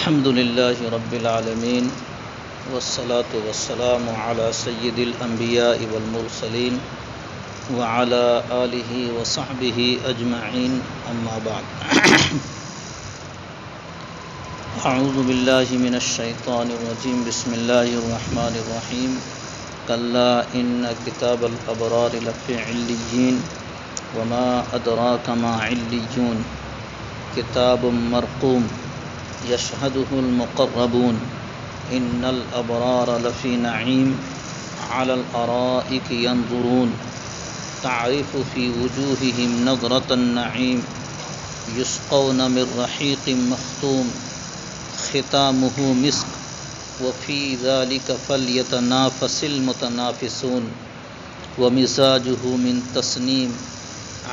الحمد لله رب العالمين والصلاة والسلام على سيد الأنبياء والمرسلين وعلى آله وصحبه أجمعين أما بعد أعوذ بالله من الشيطان الرجيم بسم الله الرحمن الرحيم كلا إن كتاب الأبرار لفي عليين وما أدراك ما عليون كتاب مرقوم يشهده المقربون إن الأبرار لفي نعيم على الأرائك ينظرون تعرف في وجوههم نظرة النعيم يسقون من رحيق مختوم ختامه مسك وفي ذلك فليتنافس المتنافسون ومزاجه من تسنيم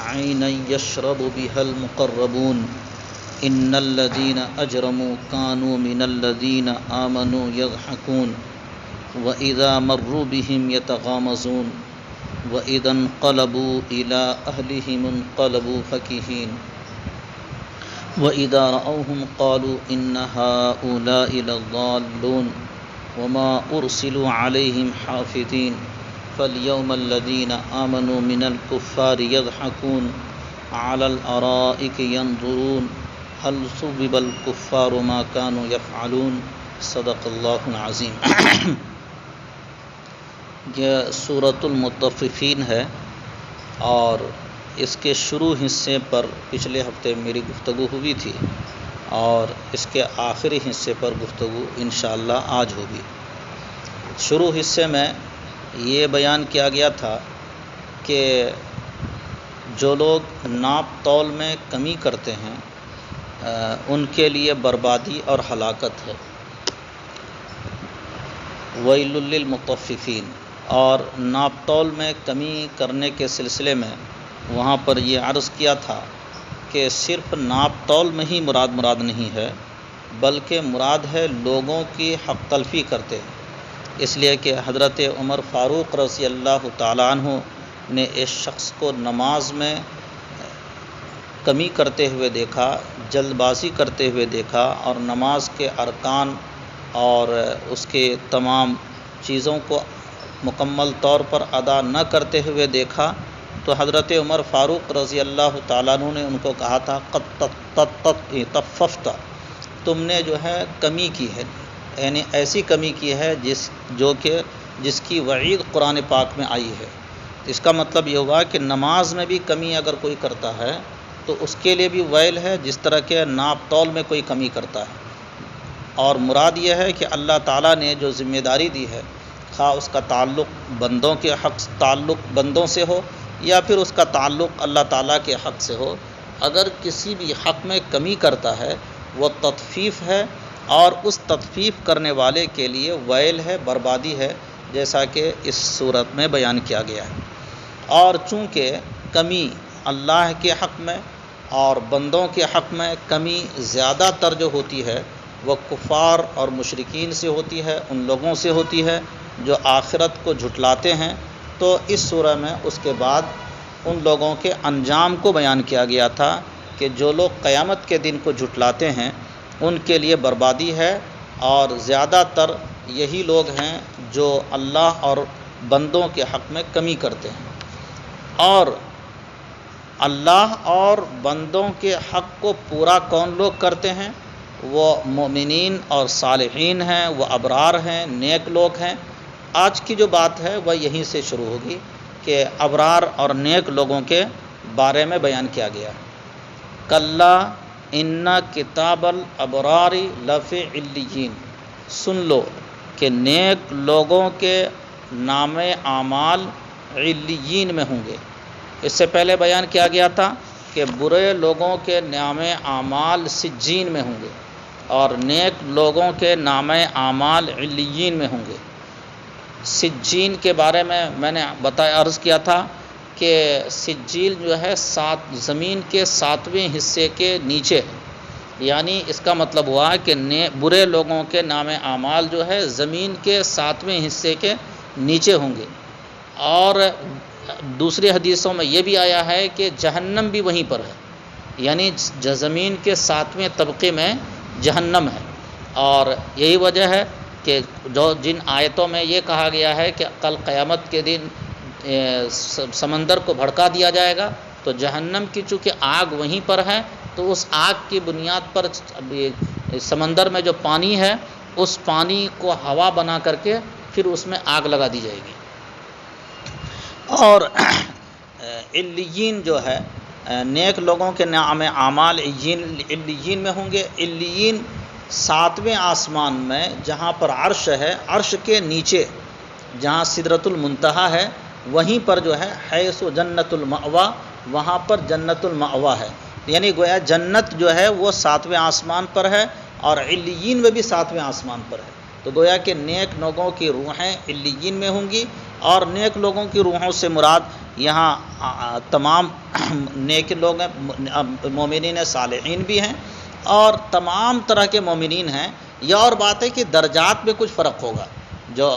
عينا يشرب بها المقربون إن الذين أجرموا كانوا من الذين آمنوا يضحكون وإذا مروا بهم يتغامزون وإذا انقلبوا إلى أهلهم انقلبوا فكهين وإذا رأوهم قالوا إن هؤلاء لضالون وما أرسلوا عليهم حافظين فاليوم الذين آمنوا من الكفار يضحكون على الأرائك ينظرون هل ثوب الكفار ما كانوا يفعلون صدق اللہ العظیم۔ یہ سورۃ المطففین ہے اور اس کے شروع حصے پر پچھلے ہفتے میری گفتگو ہوئی تھی اور اس کے آخری حصے پر گفتگو انشاءاللہ آج ہوگی۔ شروع حصے میں یہ بیان کیا گیا تھا کہ جو لوگ ناپ تول میں کمی کرتے ہیں ان کے لیے بربادی اور ہلاکت ہے۔ ویل للمطففین، اور ناپ تول میں کمی کرنے کے سلسلے میں وہاں پر یہ عرض کیا تھا کہ صرف ناپ تول میں ہی مراد نہیں ہے بلکہ مراد ہے لوگوں کی حق تلفی کرتے ہیں، اس لیے کہ حضرت عمر فاروق رضی اللہ تعالیٰ عنہ نے اس شخص کو نماز میں کمی کرتے ہوئے دیکھا، جلد بازی کرتے ہوئے دیکھا اور نماز کے ارکان اور اس کے تمام چیزوں کو مکمل طور پر ادا نہ کرتے ہوئے دیکھا تو حضرت عمر فاروق رضی اللہ تعالیٰ عنہ نے ان کو کہا تھا قد طففت، تم نے جو ہے کمی کی ہے، یعنی ایسی کمی کی ہے جس کی وعید قرآن پاک میں آئی ہے۔ اس کا مطلب یہ ہوا کہ نماز میں بھی کمی اگر کوئی کرتا ہے تو اس کے لیے بھی ویل ہے جس طرح کے ناپ تول میں کوئی کمی کرتا ہے۔ اور مراد یہ ہے کہ اللہ تعالیٰ نے جو ذمہ داری دی ہے، خواہ اس کا تعلق بندوں کے بندوں سے ہو یا پھر اس کا تعلق اللہ تعالیٰ کے حق سے ہو، اگر کسی بھی حق میں کمی کرتا ہے وہ تطفیف ہے اور اس تطفیف کرنے والے کے لیے ویل ہے، بربادی ہے، جیسا کہ اس صورت میں بیان کیا گیا ہے۔ اور چونکہ کمی اللہ کے حق میں اور بندوں کے حق میں کمی زیادہ تر جو ہوتی ہے وہ کفار اور مشرکین سے ہوتی ہے، ان لوگوں سے ہوتی ہے جو آخرت کو جھٹلاتے ہیں، تو اس سورہ میں اس کے بعد ان لوگوں کے انجام کو بیان کیا گیا تھا کہ جو لوگ قیامت کے دن کو جھٹلاتے ہیں ان کے لیے بربادی ہے، اور زیادہ تر یہی لوگ ہیں جو اللہ اور بندوں کے حق میں کمی کرتے ہیں۔ اور اللہ اور بندوں کے حق کو پورا کون لوگ کرتے ہیں؟ وہ مومنین اور صالحین ہیں، وہ ابرار ہیں، نیک لوگ ہیں۔ آج کی جو بات ہے وہ یہیں سے شروع ہوگی کہ ابرار اور نیک لوگوں کے بارے میں بیان کیا گیا۔ کلا ان کتاب الابرار لفی علیین، سن لو کہ نیک لوگوں کے نام اعمال علیین میں ہوں گے۔ اس سے پہلے بیان کیا گیا تھا کہ برے لوگوں کے نام اعمال سجین میں ہوں گے اور نیک لوگوں کے نام اعمال علیین میں ہوں گے۔ سجین کے بارے میں نے عرض کیا تھا کہ سجیل جو ہے زمین کے 7ویں حصے کے نیچے ہے، یعنی اس کا مطلب ہوا کہ برے لوگوں کے نام اعمال جو ہے زمین کے 7ویں حصے کے نیچے ہوں گے۔ اور دوسری حدیثوں میں یہ بھی آیا ہے کہ جہنم بھی وہیں پر ہے، یعنی زمین کے 7ویں طبقے میں جہنم ہے، اور یہی وجہ ہے کہ جن آیتوں میں یہ کہا گیا ہے کہ کل قیامت کے دن سمندر کو بھڑکا دیا جائے گا، تو جہنم کی چونکہ آگ وہیں پر ہے، تو اس آگ کی بنیاد پر سمندر میں جو پانی ہے اس پانی کو ہوا بنا کر کے پھر اس میں آگ لگا دی جائے گی۔ اور علیین جو ہے نیک لوگوں کے نام اعمال علیین میں ہوں گے۔ علیین 7ویں آسمان میں جہاں پر عرش ہے، عرش کے نیچے جہاں سدرۃ المنتہا ہے وہیں پر جو ہے حیث جنت المأوا، وہاں پر جنت المأوا ہے، یعنی گویا جنت جو ہے وہ 7ویں آسمان پر ہے اور علیین میں بھی 7ویں آسمان پر ہے۔ تو گویا کہ نیک لوگوں کی روحیں علیین میں ہوں گی، اور نیک لوگوں کی روحوں سے مراد یہاں تمام نیک لوگ ہیں، مومنین صالحین بھی ہیں اور تمام طرح کے مومنین ہیں۔ یہ اور بات ہے کہ درجات میں کچھ فرق ہوگا، جو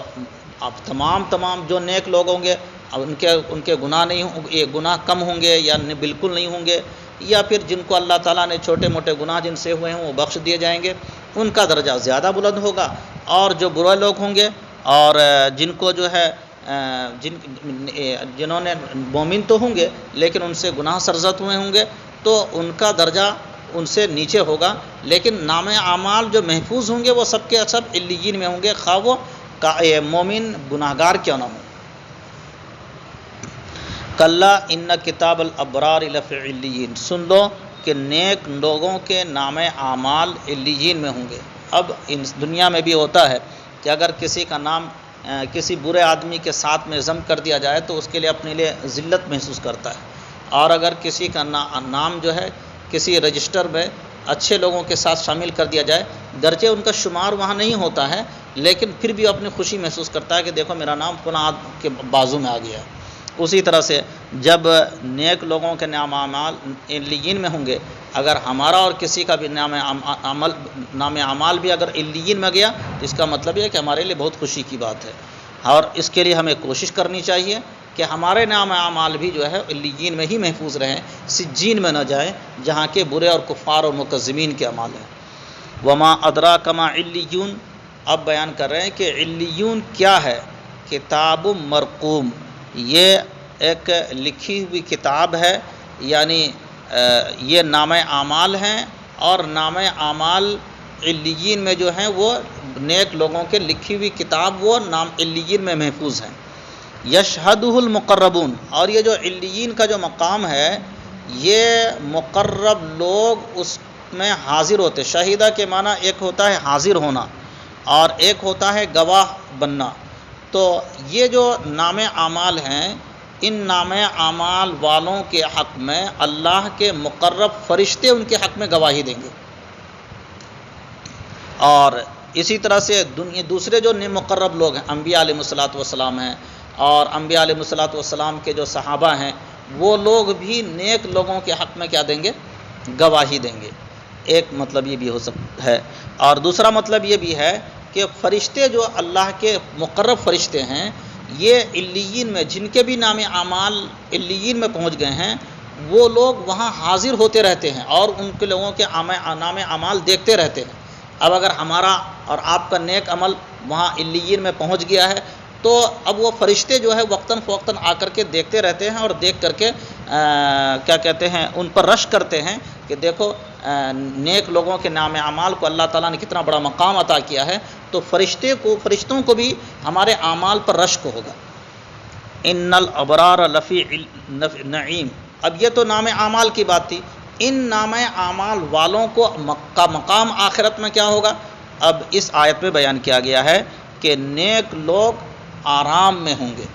اب تمام جو نیک لوگ ہوں گے ان کے گناہ نہیں ہوں گے، گناہ کم ہوں گے یا بالکل نہیں ہوں گے، یا پھر جن کو اللہ تعالیٰ نے چھوٹے موٹے گناہ جن سے ہوئے ہیں وہ بخش دیے جائیں گے، ان کا درجہ زیادہ بلند ہوگا۔ اور جو برے لوگ ہوں گے اور جن کو جو ہے جنہوں نے مومن تو ہوں گے لیکن ان سے گناہ سرزد ہوئے ہوں گے، تو ان کا درجہ ان سے نیچے ہوگا، لیکن نام اعمال جو محفوظ ہوں گے وہ سب کے سب علیین میں ہوں گے، خواہ وہ مومن گناہ گار کیوں نہ ہوں۔ کلا ان کتاب الابرار لفی علیین، سن لو کہ نیک لوگوں کے نام اعمال علیین میں ہوں گے۔ اب اس دنیا میں بھی ہوتا ہے کہ اگر کسی کا نام کسی برے آدمی کے ساتھ میں ضم کر دیا جائے تو اس کے لیے اپنے لیے ذلت محسوس کرتا ہے، اور اگر کسی کا نام جو ہے کسی رجسٹر میں اچھے لوگوں کے ساتھ شامل کر دیا جائے، گرچہ ان کا شمار وہاں نہیں ہوتا ہے لیکن پھر بھی اپنی خوشی محسوس کرتا ہے کہ دیکھو میرا نام فلاں کے بازو میں آ گیا ہے۔ اسی طرح سے جب نیک لوگوں کے نام اعمال علیین میں ہوں گے، اگر ہمارا اور کسی کا بھی نام اعمال بھی اگر علیین میں گیا تو اس کا مطلب یہ ہے کہ ہمارے لیے بہت خوشی کی بات ہے، اور اس کے لیے ہمیں کوشش کرنی چاہیے کہ ہمارے نام اعمال بھی جو ہے علیین میں ہی محفوظ رہیں، سجین میں نہ جائیں جہاں کے برے اور کفار اور مکذبین کے اعمال ہیں۔ وما ادراک ما علیون، اب بیان کر رہے ہیں کہ علیون کیا ہے۔ کتاب مرقوم، یہ ایک لکھی ہوئی کتاب ہے، یعنی یہ نام اعمال ہیں، اور نام اعمال علیین میں جو ہیں وہ نیک لوگوں کے لکھی ہوئی کتاب وہ نام علیین میں محفوظ ہیں۔ یشہدہ المقربون، اور یہ جو علیین کا جو مقام ہے یہ مقرب لوگ اس میں حاضر ہوتے۔ شہیدہ کے معنی ایک ہوتا ہے حاضر ہونا اور ایک ہوتا ہے گواہ بننا۔ تو یہ جو نام اعمال ہیں، ان نام اعمال والوں کے حق میں اللہ کے مقرب فرشتے ان کے حق میں گواہی دیں گے، اور اسی طرح سے دوسرے جو مقرب لوگ ہیں انبیاء علیہ الصلوۃ والسلام ہیں، اور انبیاء علیہ الصلوۃ والسلام کے جو صحابہ ہیں وہ لوگ بھی نیک لوگوں کے حق میں کیا دیں گے؟ گواہی دیں گے۔ ایک مطلب یہ بھی ہو سکتا ہے، اور دوسرا مطلب یہ بھی ہے کہ فرشتے جو اللہ کے مقرب فرشتے ہیں یہ علیین میں جن کے بھی نام اعمال علیین میں پہنچ گئے ہیں وہ لوگ وہاں حاضر ہوتے رہتے ہیں اور ان کے لوگوں کے نام اعمال دیکھتے رہتے ہیں۔ اب اگر ہمارا اور آپ کا نیک عمل وہاں علیین میں پہنچ گیا ہے تو اب وہ فرشتے جو ہے وقتاً فوقتاً آ کر کے دیکھتے رہتے ہیں، اور دیکھ کر کے کیا کہتے ہیں ان پر رشک کرتے ہیں کہ دیکھو نیک لوگوں کے نام اعمال کو اللہ تعالیٰ نے کتنا بڑا مقام عطا کیا ہے، تو فرشتوں کو بھی ہمارے اعمال پر رشک ہوگا۔ ان الابرار لفی نعیم، اب یہ تو نام اعمال کی بات تھی، ان نام اعمال والوں کا مقام آخرت میں کیا ہوگا؟ اب اس آیت میں بیان کیا گیا ہے کہ نیک لوگ آرام میں ہوں گے۔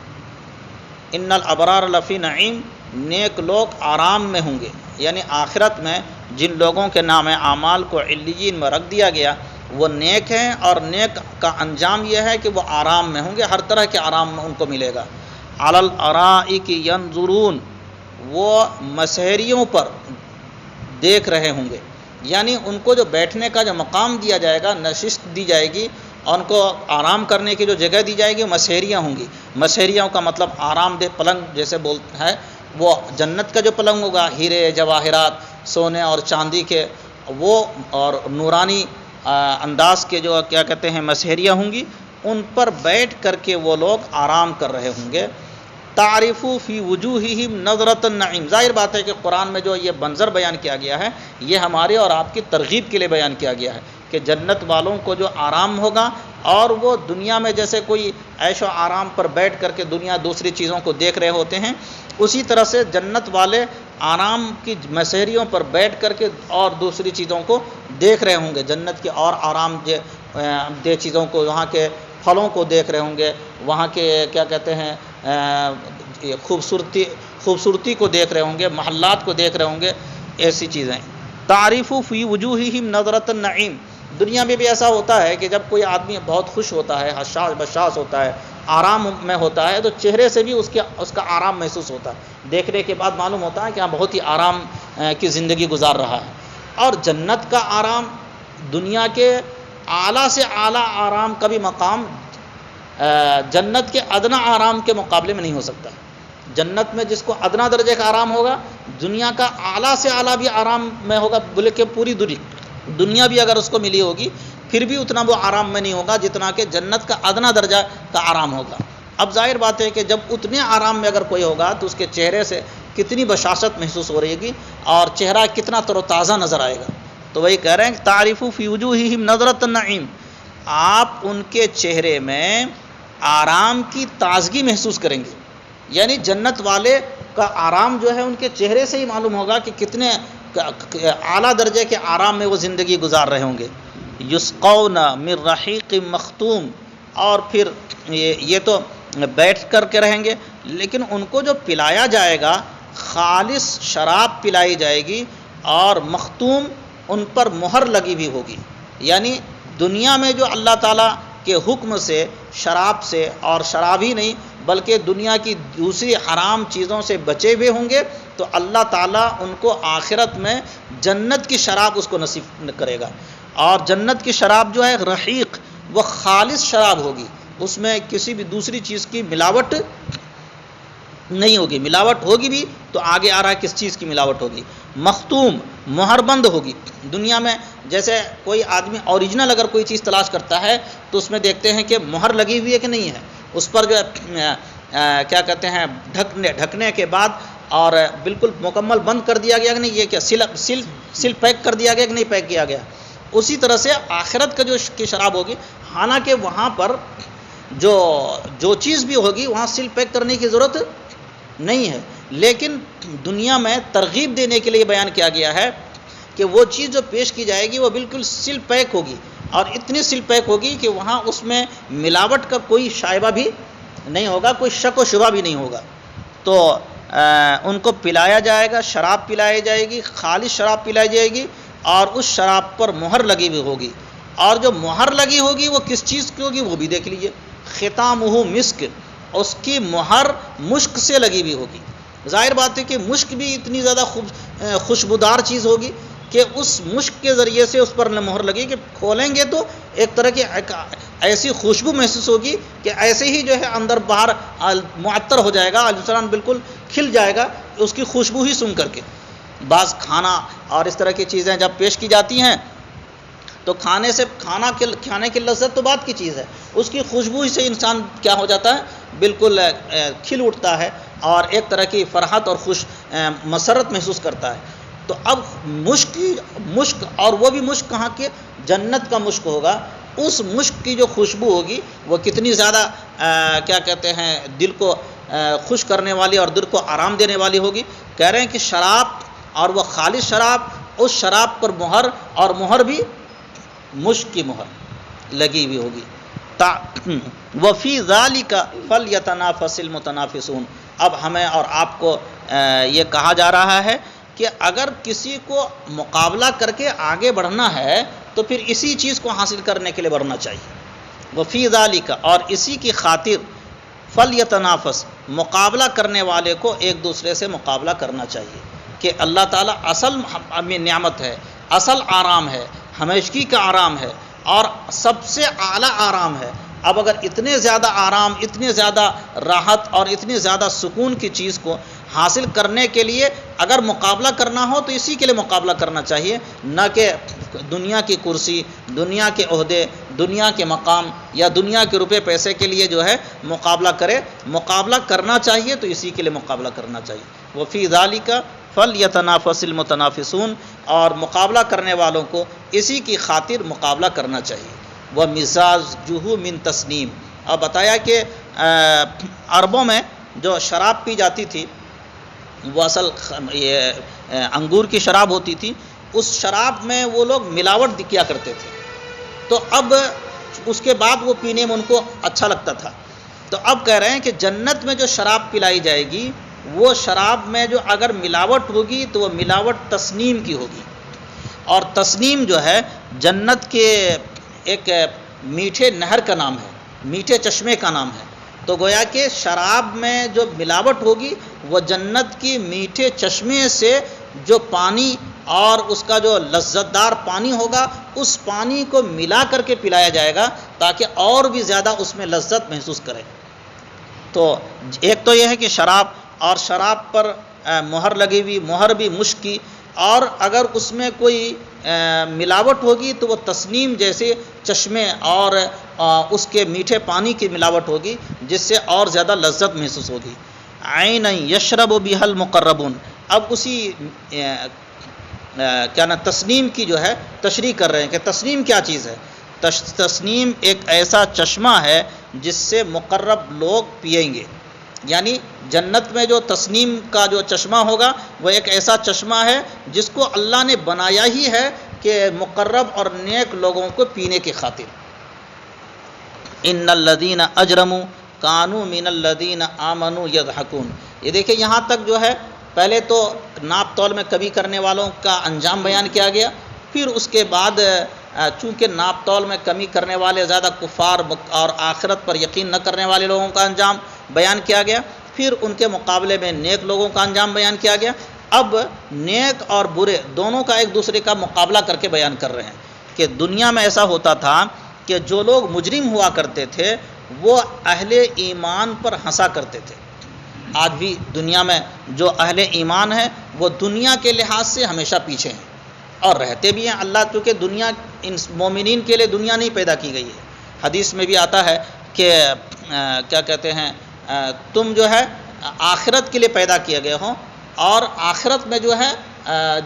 ان الابرار لفی نعیم، نیک لوگ آرام میں ہوں گے، یعنی آخرت میں جن لوگوں کے نام اعمال کو علیین میں رکھ دیا گیا وہ نیک ہیں، اور نیک کا انجام یہ ہے کہ وہ آرام میں ہوں گے، ہر طرح کے آرام ان کو ملے گا۔ علی الارائک ینظرون، وہ مسہریوں پر دیکھ رہے ہوں گے، یعنی ان کو جو بیٹھنے کا جو مقام دیا جائے گا، نشست دی جائے گی، اور ان کو آرام کرنے کی جو جگہ دی جائے گی مسہریاں ہوں گی۔ مسہریوں کا مطلب آرام دہ پلنگ جیسے بولتا ہے، وہ جنت کا جو پلنگ ہوگا ہیرے جواہرات سونے اور چاندی کے وہ، اور نورانی انداز کے جو کیا کہتے ہیں مسہریاں ہوں گی، ان پر بیٹھ کر کے وہ لوگ آرام کر رہے ہوں گے۔ تعریف فی وجوہہم نظرۃ النعیم، ظاہر بات ہے کہ قرآن میں جو یہ منظر بیان کیا گیا ہے یہ ہمارے اور آپ کی ترغیب کے لیے بیان کیا گیا ہے کہ جنت والوں کو جو آرام ہوگا، اور وہ دنیا میں جیسے کوئی عیش و آرام پر بیٹھ کر کے دنیا دوسری چیزوں کو دیکھ رہے ہوتے ہیں، اسی طرح سے جنت والے آرام کی مسہریوں پر بیٹھ کر کے اور دوسری چیزوں کو دیکھ رہے ہوں گے، جنت کے اور آرام دہ چیزوں کو، وہاں کے پھلوں کو دیکھ رہے ہوں گے، وہاں کے کیا کہتے ہیں خوبصورتی کو دیکھ رہے ہوں گے، محلات کو دیکھ رہے ہوں گے، ایسی چیزیں۔ تعریف فی وجوہہم نظرۃ النعیم، دنیا میں بھی ایسا ہوتا ہے کہ جب کوئی آدمی بہت خوش ہوتا ہے، حشاش بشاش ہوتا ہے، آرام میں ہوتا ہے، تو چہرے سے بھی اس کا آرام محسوس ہوتا ہے، دیکھنے کے بعد معلوم ہوتا ہے کہ بہت ہی آرام کی زندگی گزار رہا ہے۔ اور جنت کا آرام دنیا کے اعلیٰ سے اعلیٰ آرام کا بھی مقام جنت کے ادنا آرام کے مقابلے میں نہیں ہو سکتا۔ جنت میں جس کو ادنا درجے کا آرام ہوگا، دنیا کا اعلیٰ سے اعلیٰ بھی آرام میں ہوگا، بولے کہ پوری دنیا بھی اگر اس کو ملی ہوگی پھر بھی اتنا وہ آرام میں نہیں ہوگا جتنا کہ جنت کا ادنا درجہ کا آرام ہوگا۔ اب ظاہر بات ہے کہ جب اتنے آرام میں اگر کوئی ہوگا تو اس کے چہرے سے کتنی بشاشت محسوس ہو رہی گی اور چہرہ کتنا تر و تازہ نظر آئے گا۔ تو وہی کہہ رہے ہیں کہ تعریف فی وجوہہم نظرۃ النعیم، آپ ان کے چہرے میں آرام کی تازگی محسوس کریں گے، یعنی جنت والے کا آرام جو ہے ان کے چہرے سے ہی معلوم ہوگا کہ کتنے اعلیٰ درجے کے آرام میں وہ زندگی گزار رہے ہوں گے۔ یسقون من رحیق مختوم، اور پھر یہ تو بیٹھ کر کے رہیں گے، لیکن ان کو جو پلایا جائے گا خالص شراب پلائی جائے گی، اور مختوم ان پر مہر لگی بھی ہوگی، یعنی دنیا میں جو اللہ تعالیٰ کے حکم سے شراب سے، اور شراب ہی نہیں بلکہ دنیا کی دوسری حرام چیزوں سے بچے ہوئے ہوں گے، تو اللہ تعالیٰ ان کو آخرت میں جنت کی شراب اس کو نصیب کرے گا۔ اور جنت کی شراب جو ہے رحیق، وہ خالص شراب ہوگی، اس میں کسی بھی دوسری چیز کی ملاوٹ نہیں ہوگی، ملاوٹ ہوگی بھی تو آگے آ رہا ہے کس چیز کی ملاوٹ ہوگی۔ مختوم، مہر بند ہوگی۔ دنیا میں جیسے کوئی آدمی اوریجنل اگر کوئی چیز تلاش کرتا ہے تو اس میں دیکھتے ہیں کہ مہر لگی ہوئی ہے کہ نہیں ہے، اس پر جو کیا کہتے ہیں ڈھکنے کے بعد اور بالکل مکمل بند کر دیا گیا کہ نہیں، یہ کیا سیل پیک کر دیا گیا کہ نہیں پیک کیا گیا۔ اسی طرح سے آخرت کا جو کی شراب ہوگی، حالانکہ وہاں پر جو چیز بھی ہوگی وہاں سیل پیک کرنے کی ضرورت نہیں ہے، لیکن دنیا میں ترغیب دینے کے لیے بیان کیا گیا ہے کہ وہ چیز جو پیش کی جائے گی وہ بالکل سیل پیک ہوگی، اور اتنی سیل پیک ہوگی کہ وہاں اس میں ملاوٹ کا کوئی شائبہ بھی نہیں ہوگا، کوئی شک و شبہ بھی نہیں ہوگا۔ تو ان کو پلایا جائے گا، شراب پلائی جائے گی، خالص شراب پلائی جائے گی، اور اس شراب پر مہر لگی ہوئی ہوگی، اور جو مہر لگی ہوگی وہ کس چیز کی ہوگی وہ بھی دیکھ لیجئے، ختامہ مسک، اس کی مہر مشک سے لگی ہوئی ہوگی۔ ظاہر بات ہے کہ مشک بھی اتنی زیادہ خوشبودار چیز ہوگی کہ اس مشک کے ذریعے سے اس پر مہر لگی کہ کھولیں گے تو ایک طرح کی ایسی خوشبو محسوس ہوگی کہ ایسے ہی جو ہے اندر باہر معطر ہو جائے گا، الجسران بالکل کھل جائے گا اس کی خوشبو ہی سن کر کے۔ بعض کھانا اور اس طرح کی چیزیں جب پیش کی جاتی ہیں تو کھانے کی لذت تو بات کی چیز ہے، اس کی خوشبو ہی سے انسان کیا ہو جاتا ہے، بالکل کھل اٹھتا ہے اور ایک طرح کی فرحت اور مسرت محسوس کرتا ہے۔ تو اب مشک، اور وہ بھی مشک کہاں کے، جنت کا مشک ہوگا، اس مشک کی جو خوشبو ہوگی وہ کتنی زیادہ کیا کہتے ہیں دل کو خوش کرنے والی اور دل کو آرام دینے والی ہوگی۔ کہہ رہے ہیں کہ شراب، اور وہ خالص شراب، اس شراب پر مہر، اور مہر بھی مشک کی مہر لگی ہوئی ہوگی۔ وفی ذالک فلیتنافس المتنافسون، اب ہمیں اور آپ کو یہ کہا جا رہا ہے کہ اگر کسی کو مقابلہ کر کے آگے بڑھنا ہے تو پھر اسی چیز کو حاصل کرنے کے لیے بڑھنا چاہیے۔ وفی ذالک، اور اسی کی خاطر، فلیتنافس، مقابلہ کرنے والے کو ایک دوسرے سے مقابلہ کرنا چاہیے کہ اللہ تعالیٰ اصل نعمت ہے، اصل آرام ہے، ہمیشگی کا آرام ہے، اور سب سے اعلیٰ آرام ہے۔ اب اگر اتنے زیادہ آرام، اتنے زیادہ راحت اور اتنی زیادہ سکون کی چیز کو حاصل کرنے کے لیے اگر مقابلہ کرنا ہو تو اسی کے لیے مقابلہ کرنا چاہیے، نہ کہ دنیا کی کرسی، دنیا کے عہدے، دنیا کے مقام یا دنیا کے روپے پیسے کے لیے جو ہے مقابلہ کرے۔ مقابلہ کرنا چاہیے تو اسی کے لیے مقابلہ کرنا چاہیے۔ وفی ذالک فلیتنافس المتنافسون، اور مقابلہ کرنے والوں کو اسی کی خاطر مقابلہ کرنا چاہیے۔ ومزاجہ من تسنیم، اور بتایا کہ عربوں میں جو شراب پی جاتی تھی وہ اصل یہ انگور کی شراب ہوتی تھی، اس شراب میں وہ لوگ ملاوٹ کیا کرتے تھے، تو اب اس کے بعد وہ پینے میں ان کو اچھا لگتا تھا۔ تو اب کہہ رہے ہیں کہ جنت میں جو شراب پلائی جائے گی وہ شراب میں جو اگر ملاوٹ ہوگی تو وہ ملاوٹ تسنیم کی ہوگی، اور تسنیم جو ہے جنت کے ایک میٹھے نہر کا نام ہے، میٹھے چشمے کا نام ہے۔ تو گویا کہ شراب میں جو ملاوٹ ہوگی وہ جنت کی میٹھے چشمے سے جو پانی اور اس کا جو لذت دار پانی ہوگا اس پانی کو ملا کر کے پلایا جائے گا تاکہ اور بھی زیادہ اس میں لذت محسوس کرے۔ تو ایک تو یہ ہے کہ شراب، اور شراب پر مہر لگی ہوئی، مہر بھی مشک کی، اور اگر اس میں کوئی ملاوٹ ہوگی تو وہ تسنیم جیسے چشمے اور اس کے میٹھے پانی کی ملاوٹ ہوگی جس سے اور زیادہ لذت محسوس ہوگی۔ عین یشرب بها المقربون، اب اسی کیا نا تسنیم کی جو ہے تشریح کر رہے ہیں کہ تسنیم کیا چیز ہے۔ تسنیم ایک ایسا چشمہ ہے جس سے مقرب لوگ پئیں گے، یعنی جنت میں جو تسنیم کا جو چشمہ ہوگا وہ ایک ایسا چشمہ ہے جس کو اللہ نے بنایا ہی ہے کہ مقرب اور نیک لوگوں کو پینے کی خاطر۔ ان الذین اجرموا کانوا من الذین آمنوا یضحکون، یہ دیکھیں یہاں تک جو ہے پہلے تو ناپ تول میں کمی کرنے والوں کا انجام بیان کیا گیا، پھر اس کے بعد چونکہ ناپ تول میں کمی کرنے والے زیادہ کفار اور آخرت پر یقین نہ کرنے والے لوگوں کا انجام بیان کیا گیا، پھر ان کے مقابلے میں نیک لوگوں کا انجام بیان کیا گیا۔ اب نیک اور برے دونوں کا ایک دوسرے کا مقابلہ کر کے بیان کر رہے ہیں کہ دنیا میں ایسا ہوتا تھا کہ جو لوگ مجرم ہوا کرتے تھے وہ اہل ایمان پر ہنسا کرتے تھے۔ آج بھی دنیا میں جو اہل ایمان ہیں وہ دنیا کے لحاظ سے ہمیشہ پیچھے ہیں اور رہتے بھی ہیں۔ اللہ چونکہ دنیا ان مومنین کے لیے دنیا نہیں پیدا کی گئی ہے، حدیث میں بھی آتا ہے کہ کیا کہتے ہیں تم جو ہے آخرت کے لیے پیدا کیے گئے ہوں، اور آخرت میں جو ہے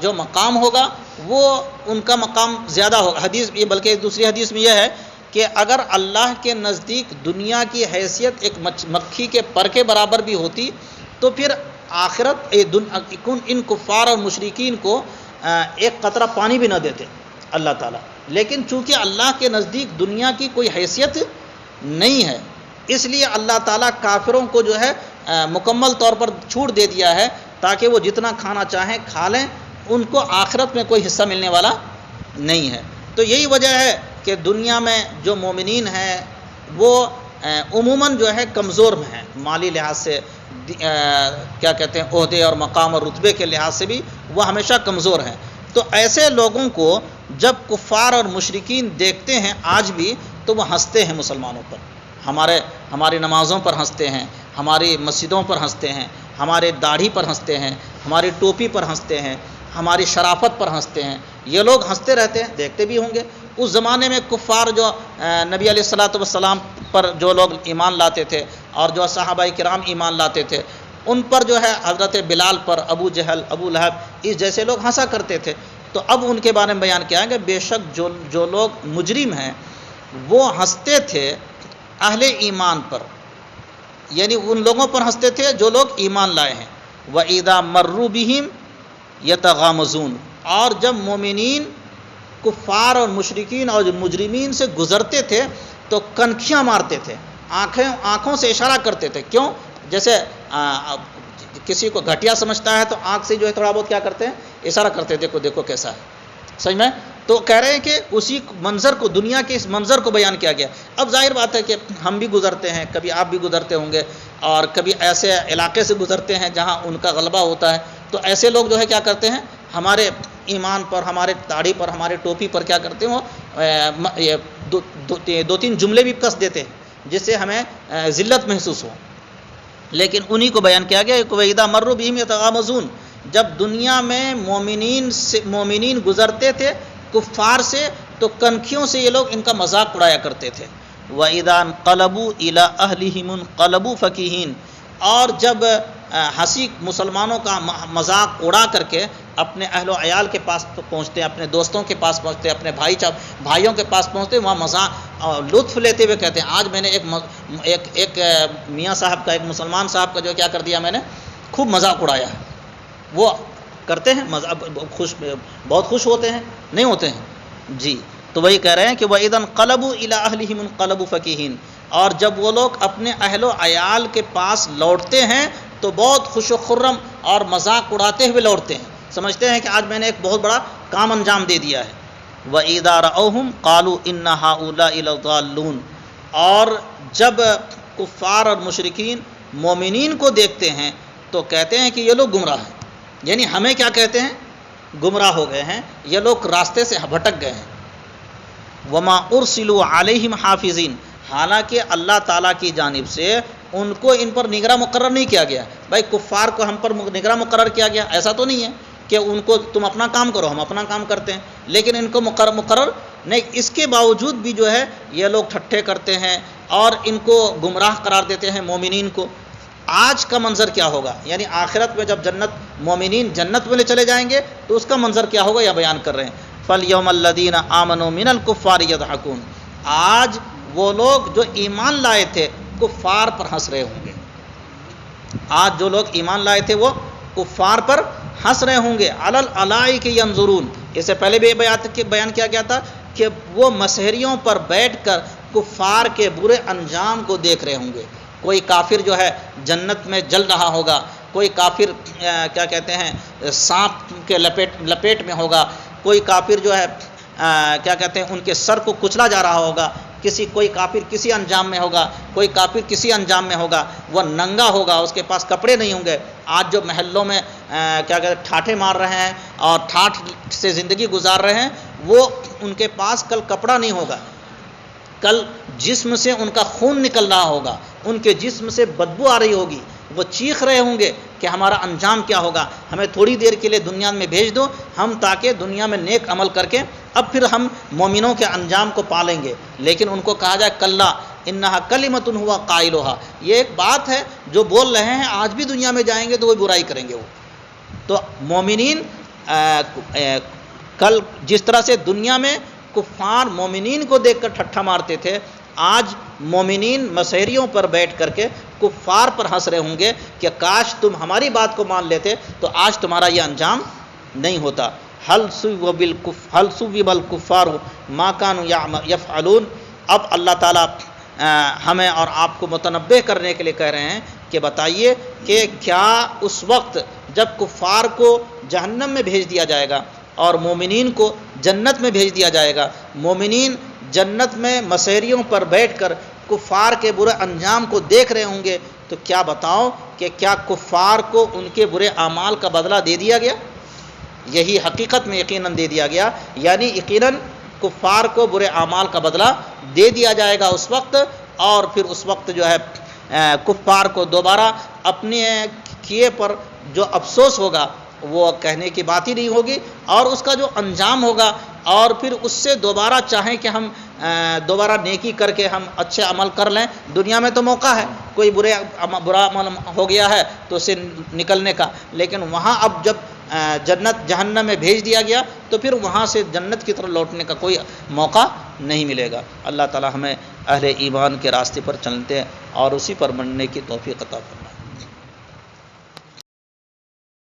جو مقام ہوگا وہ ان کا مقام زیادہ ہوگا۔ حدیث یہ بلکہ دوسری حدیث میں یہ ہے کہ اگر اللہ کے نزدیک دنیا کی حیثیت ایک مکھی کے پر کے برابر بھی ہوتی تو پھر آخرت ان کفار اور مشرکین کو ایک قطرہ پانی بھی نہ دیتے اللہ تعالیٰ، لیکن چونکہ اللہ کے نزدیک دنیا کی کوئی حیثیت نہیں ہے اس لیے اللہ تعالیٰ کافروں کو جو ہے مکمل طور پر چھوٹ دے دیا ہے تاکہ وہ جتنا کھانا چاہیں کھا لیں، ان کو آخرت میں کوئی حصہ ملنے والا نہیں ہے۔ تو یہی وجہ ہے کہ دنیا میں جو مومنین ہیں وہ عموماً جو ہے کمزور میں ہیں، مالی لحاظ سے کیا کہتے ہیں عہدے اور مقام اور رتبے کے لحاظ سے بھی وہ ہمیشہ کمزور ہیں۔ تو ایسے لوگوں کو جب کفار اور مشرکین دیکھتے ہیں آج بھی تو وہ ہنستے ہیں مسلمانوں پر، ہماری نمازوں پر ہنستے ہیں، ہماری مسجدوں پر ہنستے ہیں، ہمارے داڑھی پر ہنستے ہیں، ہماری ٹوپی پر ہنستے ہیں، ہماری شرافت پر ہنستے ہیں۔ یہ لوگ ہنستے رہتے ہیں، دیکھتے بھی ہوں گے اس زمانے میں کفار جو نبی علیہ الصلاۃ والسلام پر جو لوگ ایمان لاتے تھے اور جو صحابہ کرام ایمان لاتے تھے ان پر جو ہے حضرت بلال پر ابو جہل، ابو لہب اس جیسے لوگ ہنسا کرتے تھے۔ تو اب ان کے بارے میں بیان کیا ہے کہ بے شک جو لوگ مجرم ہیں وہ ہنستے تھے اہل ایمان پر، یعنی ان لوگوں پر ہنستے تھے جو لوگ ایمان لائے ہیں۔ وَإِذَا مَرُّوا بِهِمْ يَتَغَامَزُونَ، اور جب مومنین کفار اور مشرکین اور مجرمین سے گزرتے تھے تو کنکھیاں مارتے تھے، آنکھوں سے اشارہ کرتے تھے۔ کیوں؟ جیسے کسی کو گھٹیا سمجھتا ہے تو آنکھ سے جو ہے تھوڑا بہت کیا کرتے ہیں اشارہ کرتے ہیں، دیکھو دیکھو کیسا ہے، سمجھ میں؟ تو کہہ رہے ہیں کہ اسی منظر کو، دنیا کے اس منظر کو بیان کیا گیا۔ اب ظاہر بات ہے کہ ہم بھی گزرتے ہیں، کبھی آپ بھی گزرتے ہوں گے، اور کبھی ایسے علاقے سے گزرتے ہیں جہاں ان کا غلبہ ہوتا ہے، تو ایسے لوگ جو ہے کیا کرتے ہیں ہمارے ایمان پر، ہمارے داڑھی پر، ہمارے ٹوپی پر کیا کرتے ہیں دو تین جملے بھی کس دیتے ہیں جس سے ہمیں ذلت محسوس ہو۔ لیکن انہی کو بیان کیا گیا کہ وَإِذَا مَرُّوا بِهِمْ يَتَغَامَزُونَ، جب دنیا میں مومنین گزرتے تھے کفار سے تو کنکھیوں سے یہ لوگ ان کا مذاق اڑایا کرتے تھے۔ وَإِذَا انقلبوا إِلَىٰ أَهْلِهِمُ انقلبوا فَكِهِينَ، اور جب ہنسی مسلمانوں کا مذاق اڑا کر کے اپنے اہل و عیال کے پاس پہنچتے ہیں، اپنے دوستوں کے پاس پہنچتے ہیں، اپنے بھائیوں کے پاس پہنچتے ہیں، وہاں مذاق لطف لیتے ہوئے کہتے ہیں آج میں نے ایک میاں صاحب کا، ایک مسلمان صاحب کا جو کیا کر دیا، میں نے خوب مذاق اڑایا ہے۔ وہ کرتے ہیں بہت خوش ہوتے ہیں، نہیں ہوتے ہیں جی؟ تو وہی کہہ رہے ہیں کہ وَإِذَا انقلبوا إِلَىٰ أَهْلِهِمُ انقلبوا فَكِهِينَ، اور جب وہ لوگ اپنے اہل و عیال کے پاس لوٹتے ہیں تو بہت خوش و خرم اور مذاق اڑاتے ہوئے لوٹتے ہیں، سمجھتے ہیں کہ آج میں نے ایک بہت بڑا کام انجام دے دیا ہے۔ وَإِذَا رَأَوْهُمْ قَالُوا إِنَّ هَٰؤُلَاءِ لَضَالُّونَ، اور جب کفار اور مشرکین مومنین کو دیکھتے ہیں تو کہتے ہیں کہ یہ لوگ گمراہ ہیں، یعنی ہمیں کیا کہتے ہیں؟ گمراہ ہو گئے ہیں، یہ لوگ راستے سے بھٹک گئے ہیں۔ وَمَا أُرْسِلُوا عَلَيْهِمْ حَافِظِينَ، حالانکہ اللہ تعالیٰ کی جانب سے ان کو ان پر نگراں مقرر نہیں کیا گیا۔ بھائی کفار کو ہم پر نگراں مقرر کیا گیا، ایسا تو نہیں ہے کہ ان کو تم اپنا کام کرو ہم اپنا کام کرتے ہیں، لیکن ان کو مقرر نہیں، اس کے باوجود بھی جو ہے یہ لوگ ٹھٹھے کرتے ہیں اور ان کو گمراہ قرار دیتے ہیں مومنین کو۔ آج کا منظر کیا ہوگا، یعنی آخرت میں جب مومنین جنت میں چلے جائیں گے تو اس کا منظر کیا ہوگا یہ بیان کر رہے ہیں۔ فَالْيَوْمَ الَّذِينَ آمَنُوا مِنَ الْكُفَّارِ يَضْحَكُونَ، آج وہ لوگ جو ایمان لائے تھے کفار پر ہنس رہے ہوں گے، آج جو لوگ ایمان لائے تھے وہ کفار پر ہنس رہے ہوں گے۔ عَلَى الْأَرَائِكِ يَنظُرُونَ، اس سے پہلے بھی بیان کیا گیا تھا کہ وہ مسہریوں پر بیٹھ کر کفار کے برے انجام کو دیکھ رہے ہوں گے۔ کوئی کافر جو ہے جنت میں جل رہا ہوگا، کوئی کافر کیا کہتے ہیں سانپ کے لپیٹ میں ہوگا، کوئی کافر جو ہے کیا کہتے ہیں ان کے سر کو کچلا جا رہا ہوگا، کوئی کافر کسی انجام میں ہوگا، کوئی کافر کسی انجام میں ہوگا، وہ ننگا ہوگا، اس کے پاس کپڑے نہیں ہوں گے۔ آج جو محلوں میں کیا کہتے ہیں ٹھاٹھے مار رہے ہیں اور ٹھاٹھ سے زندگی گزار رہے ہیں، وہ ان کے پاس کل کپڑا نہیں ہوگا، کل جسم سے ان کا خون نکل رہا ہوگا، ان کے جسم سے بدبو آ رہی ہوگی، وہ چیخ رہے ہوں گے کہ ہمارا انجام کیا ہوگا، ہمیں تھوڑی دیر کے لیے دنیا میں بھیج دو، ہم تاکہ دنیا میں نیک عمل کر کے اب پھر ہم مومنوں کے انجام کو پالیں گے۔ لیکن ان کو کہا جائے کلا انہا کلمۃ ہوا قائلھا، یہ ایک بات ہے جو بول رہے ہیں، آج بھی دنیا میں جائیں گے تو وہ برائی کریں گے۔ وہ تو مومنین کل جس طرح سے دنیا میں کفار مومنین کو دیکھ کر ٹھٹھا مارتے تھے، آج مومنین مسحریوں پر بیٹھ کر کے کفار پر ہنس رہے ہوں گے کہ کاش تم ہماری بات کو مان لیتے تو آج تمہارا یہ انجام نہیں ہوتا۔ حل ثوب الکفار ما کانوا یفعلون، اب اللہ تعالیٰ ہمیں اور آپ کو متنبہ کرنے کے لیے کہہ رہے ہیں کہ بتائیے کہ کیا اس وقت جب کفار کو جہنم میں بھیج دیا جائے گا اور مومنین کو جنت میں بھیج دیا جائے گا، مومنین جنت میں مسحریوں پر بیٹھ کر کفار کے برے انجام کو دیکھ رہے ہوں گے، تو کیا بتاؤ کہ کیا کفار کو ان کے برے اعمال کا بدلہ دے دیا گیا؟ یہی حقیقت میں یقیناً دے دیا گیا، یعنی یقیناً کفار کو برے اعمال کا بدلہ دے دیا جائے گا اس وقت، اور پھر اس وقت جو ہے کفار کو دوبارہ اپنے کیے پر جو افسوس ہوگا وہ کہنے کی بات ہی نہیں ہوگی، اور اس کا جو انجام ہوگا، اور پھر اس سے دوبارہ چاہیں کہ ہم دوبارہ نیکی کر کے ہم اچھے عمل کر لیں، دنیا میں تو موقع ہے، کوئی برا عمل ہو گیا ہے تو اسے نکلنے کا، لیکن وہاں اب جب جہنم میں بھیج دیا گیا تو پھر وہاں سے جنت کی طرف لوٹنے کا کوئی موقع نہیں ملے گا۔ اللہ تعالی ہمیں اہل ایمان کے راستے پر چلتے اور اسی پر مننے کی توفیق عطا فرمائے۔